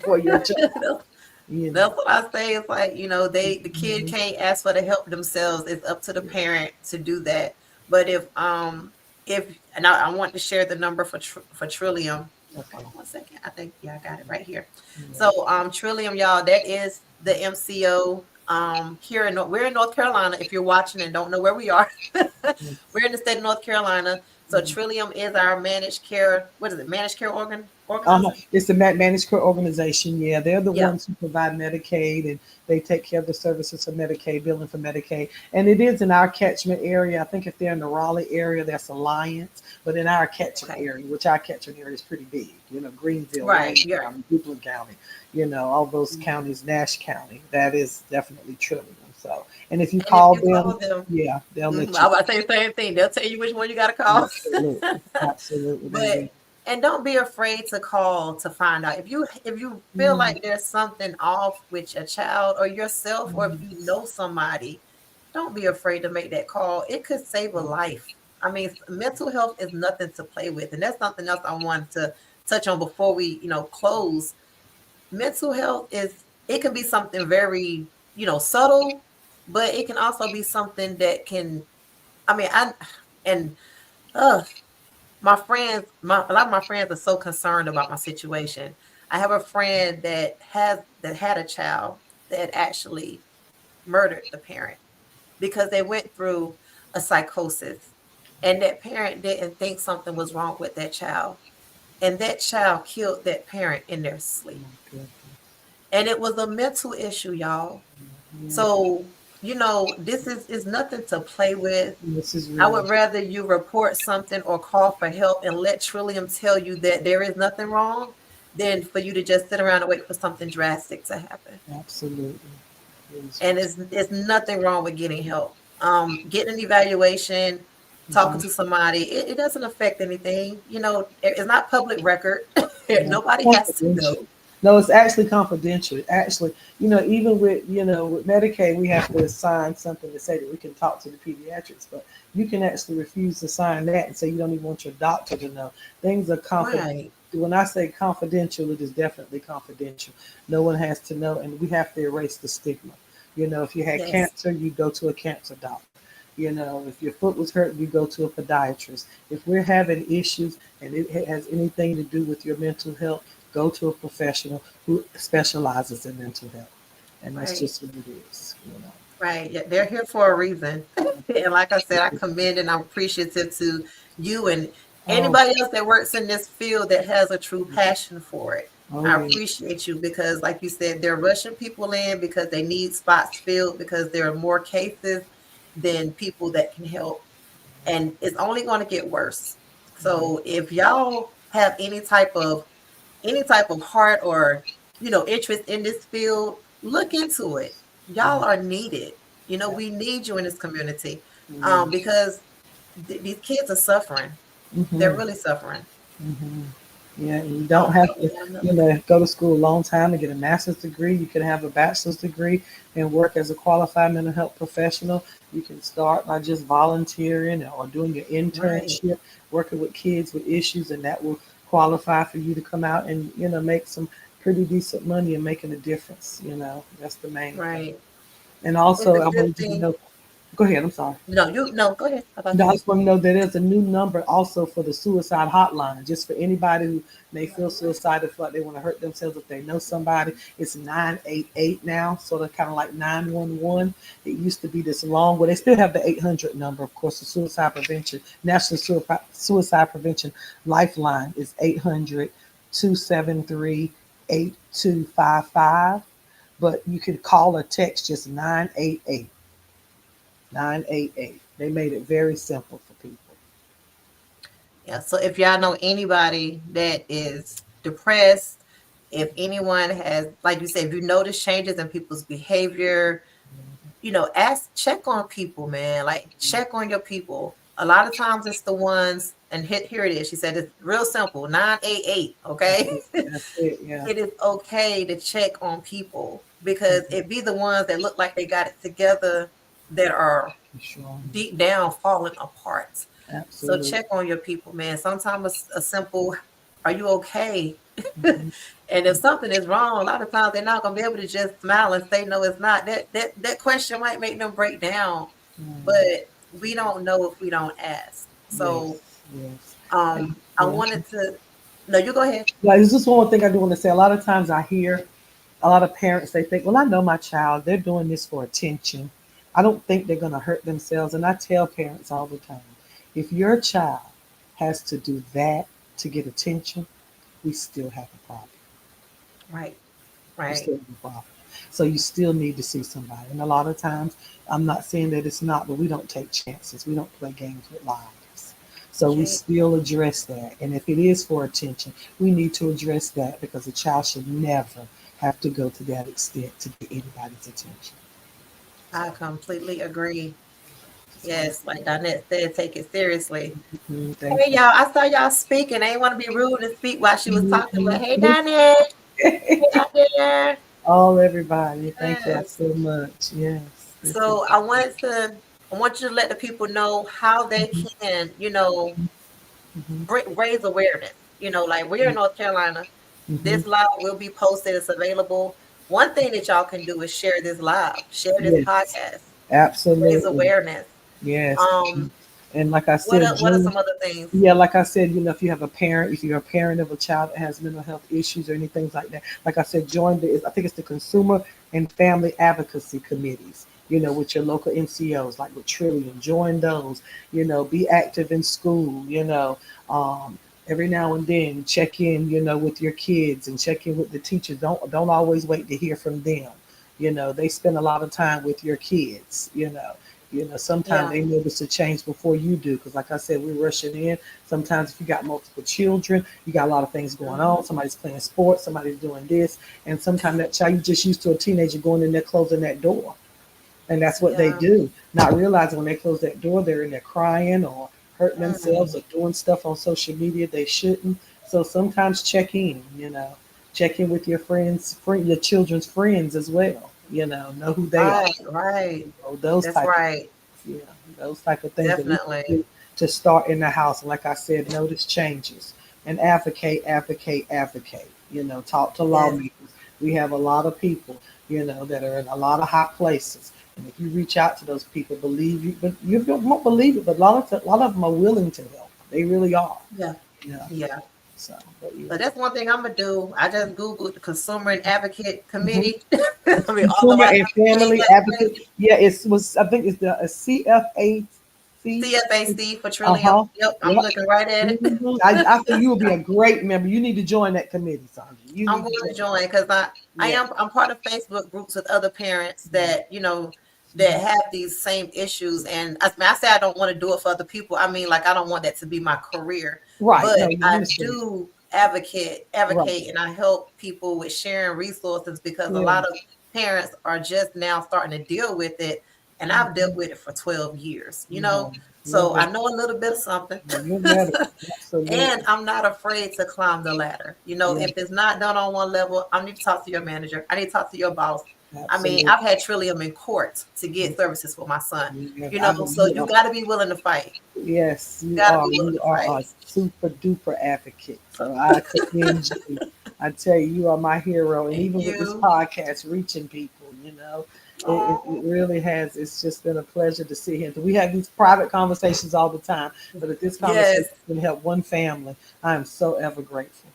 for your child. You know. That's what I say. It's like, the kid Mhm. can't ask for the help themselves. It's up to the Yeah. parent to do that. But if and I want to share the number for Trillium. Okay. Hold on one second. I think, yeah, I got it right here. Yeah. So Trillium, y'all, that is the MCO. Here we're in North Carolina. If you're watching and don't know where we are, we're in the state of North Carolina. So Mhm. Trillium is our managed care. What is it? Managed care Uh-huh. organizer. It's the managed care organization. Yeah, they're the Yeah. ones who provide Medicaid, and they take care of the services for Medicaid, billing for Medicaid. And it is in our catchment area. I think if they're in the Raleigh area, that's Alliance. But in our catchment Okay. area, which our catchment area is pretty big, Greenville, Right. Wayne Yeah. County, Duplin County, all those counties, Nash County, that is definitely Trillium. So, and if you And if call you them, call them, yeah, they'll let I you. would say the same thing. They'll tell you which one you got to call. Absolutely, absolutely, they But will. and don't be afraid to call to find out if you feel Mm, like there's something off with your child or yourself, or if mm, you know somebody, don't be afraid to make that call. It could save a life. I mean, mental health is nothing to play with, and that's something else I wanted to touch on before we close. Mental health is it can be something very, subtle, but it can also be something that can, I mean, and uh my friends, a lot of my friends are so concerned about my situation. I have a friend that had a child that actually murdered the parent because they went through a psychosis, and that parent didn't think something was wrong with that child, and that child killed that parent in their My sleep. goodness. And it was a mental issue, y'all. Yeah. So, this is nothing to play with. This is I real. would rather you report something or call for help and let Trillium tell you that there is nothing wrong than for you to just sit around and wait for something drastic to happen. Absolutely. Yes. And it's nothing wrong with getting help. Getting an evaluation, talking Mhm. to somebody, it doesn't affect anything. It's not public record. Yeah. Nobody has to Confidential. know. No, it's actually confidential. Actually, even with with Medicaid, we have to sign something to say that we can talk to the pediatrics, but you can actually refuse to sign that and say you don't even want your doctor to know. Things are confidential. Right. When I say confidential, it is definitely confidential. No one has to know, and we have to erase the stigma. If you had Yes. cancer, you go to a cancer doctor. If your foot was hurt, you go to a podiatrist. If we're having issues and it has anything to do with your mental health, go to a professional who specializes in mental health. And that's Right. just what it is. Right. Yeah, they're here for a reason. And like I said, I commend and I'm appreciative to you and Oh, anybody else that works in this field that has a true passion for it. oh I yeah. appreciate you because, like you said, they're rushing people in because they need spots filled because there are more cases than people that can help. And it's only going to get worse. So if y'all have any type of heart or interest in this field, look into it. Y'all are needed. We need you in this community, because these kids are suffering. They're Mm-hmm. really suffering. Hmm. Yeah, and you don't have to, Yeah, go to school a long time to get a master's degree. You can have a bachelor's degree and work as a qualified mental health professional. You can start by just volunteering or doing an right, internship, working with kids with issues, and that will qualify for you to come out and make some pretty decent money and making a difference. That's the main thing. right. And It's also, a I good wanted you to thing. know. Go ahead. I'm sorry. No, no, go ahead. How about No, I you? just want to know that there's a new number also for the suicide hotline, just for anybody who may feel suicidal, feel like they want to hurt themselves if they know somebody. It's 988 now, sort of kind of like 911. It used to be this long, well, they still have the 800 number, of course, the suicide prevention, National Suicide Prevention Lifeline is 800 273 8255. But you could call or text just 988. 988. They made it very simple for people. Yeah. So if y'all know anybody that is depressed, if anyone has, like you said, if you notice changes in people's behavior, check on people, man. Like, check on your people. A lot of times it's the ones, and here it is. She said it's real simple, 988. That's Okay. it. That's it. Yeah. It is okay to check on people because Mhm. it be the ones that look like they got it together that are For sure. deep down falling apart. So Absolutely. check on your people, man. Sometimes a simple, are you okay? Mhm. And if something is wrong, a lot of times they're not gonna be able to just smile and say no, it's not. That question might make them break down, but Mm. we don't know if we don't ask. So Yes. Yes. I Yeah. wanted to. No, you go ahead. Like, there's just one more thing I do want to say. A lot of times I hear a lot of parents, they think, well, I know my child, they're doing this for attention. I don't think they're going to hurt themselves. And I tell parents all the time, if your child has to do that to get attention, we still have a problem. Right, We right. still have a problem. So you still need to see somebody. And a lot of times, I'm not saying that it's not, but we don't take chances. We don't play games with lives. So we Jake. still address that. And if it is for attention, we need to address that because a child should never have to go to that extent to get anybody's attention. I So completely agree. just want Yes, like Donette said, take it seriously. to thank Hey, y'all, I saw y'all speaking. I didn't want to be rude and speak while she was talking, but hey, you. Donette. Hey, Donette. All everybody. Thank y'all Yes. so much. Yes. This is So I want you to let the people know how they mhm, can, mhm, raise awareness. Like we're in North Carolina. mhm, This live will be posted. It's available. one thing that y'all can do is share this live, share this Yes, podcast, raise absolutely. awareness. Yes. Um, And like I said, what are June, some other things? yeah, like I said, if you have a parent, if you're a parent of a child that has mental health issues or anything like that, like I said, join I think it's the Consumer and Family Advocacy Committees, with your local NCOs, like with Trillium, join those, be active in school, um, every now and then check in, with your kids and check in with the teachers. Don't always wait to hear from them. They spend a lot of time with your kids, sometimes Yeah. they notice a change before you do. Because, like I said, we're rushing in. Sometimes, if you got multiple children, you got a lot of things going Mhm. on. Somebody's playing sports, somebody's doing this. And sometimes that child, you just used to a teenager going in there, closing that door. And that's what they Yeah. do, not realizing when they close that door, they're in there crying or hurting themselves Mm. or doing stuff on social media they shouldn't. So sometimes check in with your your children's friends as well. Know who they are. Right, right. Those That's type of right. yeah, those type of things that we can Definitely. do to start in the house. And like I said, notice changes and advocate, advocate, advocate. Talk to Yes. lawmakers. We have a lot of people, that are in a lot of hot places. And if you reach out to those people, believe you, but you won't believe it, but a lot of them are willing to help. They really are. Yeah. You know. Yeah. So, but yeah. So that's one thing I'm gonna do. I just Googled the Consumer and Advocate Mhm. Committee. I mean, although Consumer I and ain't family that advocate. crazy. Yeah, it was. I think it's the CFAC. CFAC for Uh Trillium. huh. Yep, I'm Yep. looking right at it. I think you would be a great member. You need to join that committee, Sandra. You I'm need going to to join. join because Yeah. I'm part of Facebook groups with other parents Yeah. that that Mhm. have these same issues. And I say I don't want to do it for other people. I mean, like I don't want that to be my career, Right. but No, you I understand. do Right. advocate, and I help people with sharing resources because a Yeah. lot of parents are just now starting to deal with it, and I've dealt Mhm. with it for 12 years. Yeah. You're So I better. know a little bit of something. You're better. And Absolutely. I'm not afraid to climb the ladder. Yeah. If it's not done on one level, I need to talk to your manager. I need to talk to your boss. I mean, Absolutely. I've had Trillium in court to get services for my son. Yeah. So You you are. got to be willing to fight. Yes, You you got to are. be willing You to are a fight. super duper advocate. So I commend you. I tell you, you are my hero. And Thank even with this you. podcast, reaching people, it Oh, really has. It's just been a pleasure to see him. We have these private conversations all the time, but if this yes. conversation can help one family, I am so ever grateful.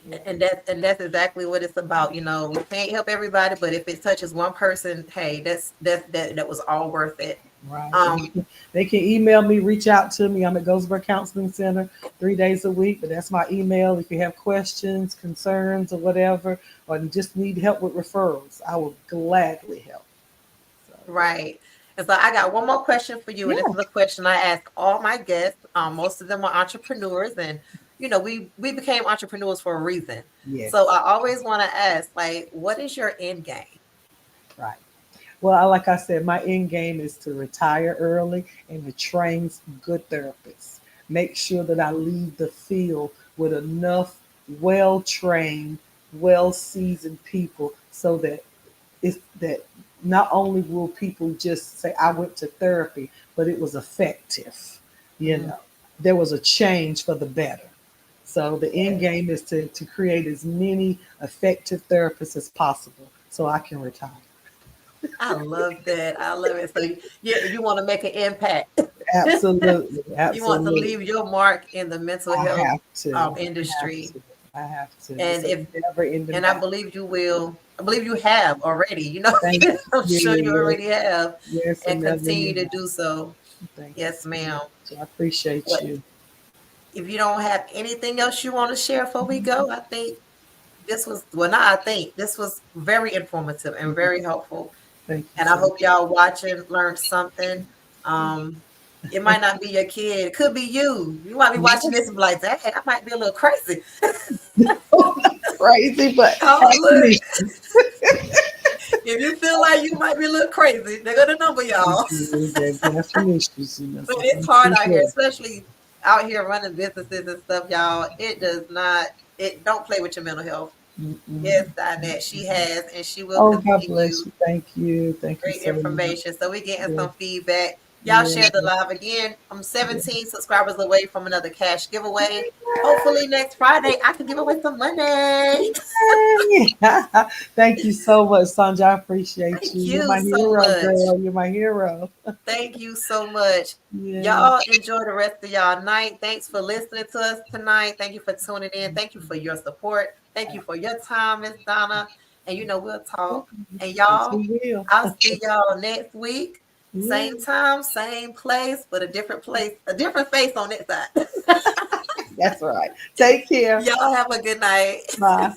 Yeah. And that's exactly what it's about. We can't help everybody, but if it touches one person, hey, that was all worth it. Right. And Um, they can email me, reach out to me. I'm at Goldsboro Counseling Center 3 days a week, but that's my email. If you have questions, concerns, or whatever, or just need help with referrals, I will gladly help. So, Right. And so I got one more question for you, and this yeah. is a question I ask all my guests. Most of them are entrepreneurs, and we became entrepreneurs for a reason. So Yes. I always want to ask, like, what is your end game? Right. Well, like I said, my end game is to retire early and to train good therapists. Make sure that I leave the field with enough well trained, well seasoned people so that it's that not only will people just say I went to therapy, but it was effective. You Mhm. know, there was a change for the better. So the end Yes. game is to create as many effective therapists as possible so I can retire. I love that. I love it. So you want to make an impact. Absolutely, You want to absolutely. leave your mark in the mental I health have to. I have industry. to. I have to. It's And a if never ending and I battle. believe you will. I believe you have already. Thank I'm sure you you. already have, Yes, yes, a and never continue ending to battle. do so. Thank you Yes, so ma'am. much. I appreciate What you. if you don't have anything else you want to share before we go? I think this was well, not I think this was very informative and Yeah, very helpful. thank you And I so hope y'all watching learned something. Um, it might not be your kid, it could be you. You might be watching much. this and be like, "Dang, I might be a little crazy." Crazy, but Oh, look, admonitions. if you feel like you might be a little crazy, they're gonna number y'all. There's definitions, But so it's thank hard you out here, for especially out here running businesses and stuff, y'all. It does not. It don't play with your mental health. mm-mm. Yes, Dinette, she has, and she will Oh, God bless continue. you. Thank you. Thank you Great so much. information. So we're getting Yeah. some feedback. Y'all Yeah. share the live again. I'm 17 subscribers away from another cash giveaway. Hopefully next Friday I can give away some money. Yay. Thank you so much, Sandra. I appreciate you. Thank You're you my so hero, much. girl. You're my hero. Thank you so much. Yeah. Y'all enjoy the rest of y'all night. Thanks for listening to us tonight. Thank you for tuning in. Thank you for your support. Thank you for your time, Miss Donna. And we'll talk. And Yes, y'all, we will. I'll see y'all next week. Yeah. Same time, same place, but a different place, a different face on that side. That's right. Take care. Y'all have a good night. Bye.